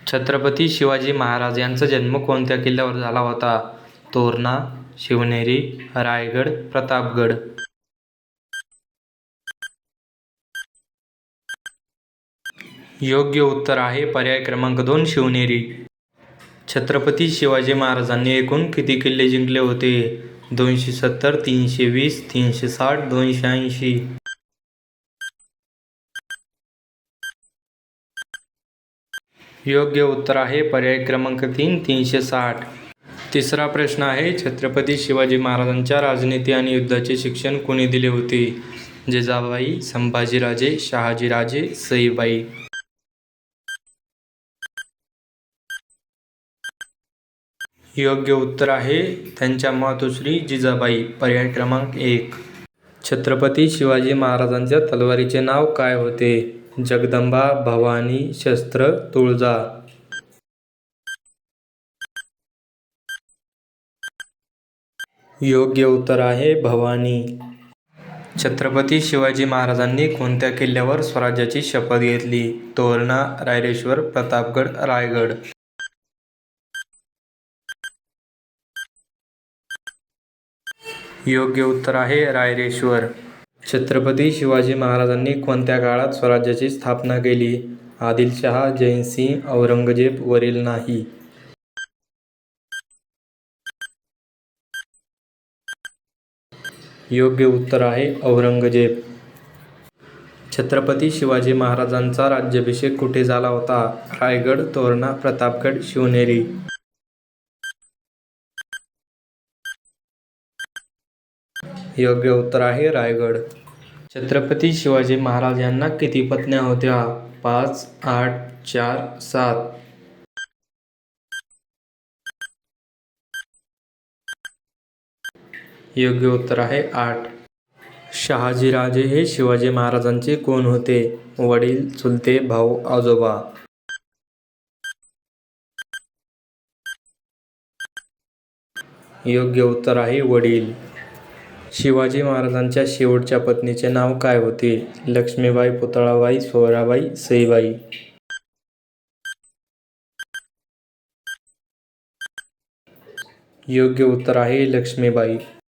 छत्रपती शिवाजी महाराज यांचा जन्म कोणत्या किल्ल्यावर झाला होता? तोरणा, शिवनेरी, रायगड, प्रतापगड. योग्य उत्तर आहे पर्याय क्रमांक 2 शिवनेरी. छत्रपती शिवाजी महाराजांनी एकूण किती किल्ले जिंकले होते? 270, 320, 360, 280. योग्य उत्तर आहे पर्याय क्रमांक 3 360. तिसरा प्रश्न आहे, छत्रपती शिवाजी महाराजांच्या राजनीती आणि युद्धाचे शिक्षण कोणी दिले होते? जिजाबाई, संभाजीराजे, शहाजीराजे, सईबाई. योग्य उत्तर आहे त्यांच्या मातोश्री जिजाबाई. पर्याय क्रमांक 1. छत्रपती शिवाजी महाराजांच्या तलवारीचे नाव काय होते? जगदंबा, भवानी, शस्त्र, तुळजा. योग्य उत्तर आहे भवानी. छत्रपती शिवाजी महाराजांनी कोणत्या किल्ल्यावर स्वराज्याची शपथ घेतली? तोरणा, रायरेश्वर, प्रतापगड, रायगड. योग्य उत्तर आहे रायरेश्वर. छत्रपती शिवाजी महाराजांनी कोणत्या काळात स्वराज्याची स्थापना केली? आदिलशहा, जयसिंग, औरंगजेब, वरील नाही. योग्य उत्तर आहे औरंगजेब. छत्रपती शिवाजी महाराजांचा राज्याभिषेक कुठे झाला होता? रायगड, तोरणा, प्रतापगड, शिवनेरी. योग्य उत्तर आहे रायगड. छत्रपती शिवाजी महाराज यांना किती पत्न्या होत्या? 5, 8, 4, 7. योग्य उत्तर आहे 8. शहाजीराजे हे शिवाजी महाराजांचे कोण होते? वडील, चुलते भाऊ, आजोबा. योग्य उत्तर आहे वडील. शिवाजी महाराजांच्या शेवटच्या पत्नीचे नाव काय होते? लक्ष्मीबाई, पुतळाबाई, सोयराबाई, सईबाई. योग्य उत्तर आहे लक्ष्मीबाई.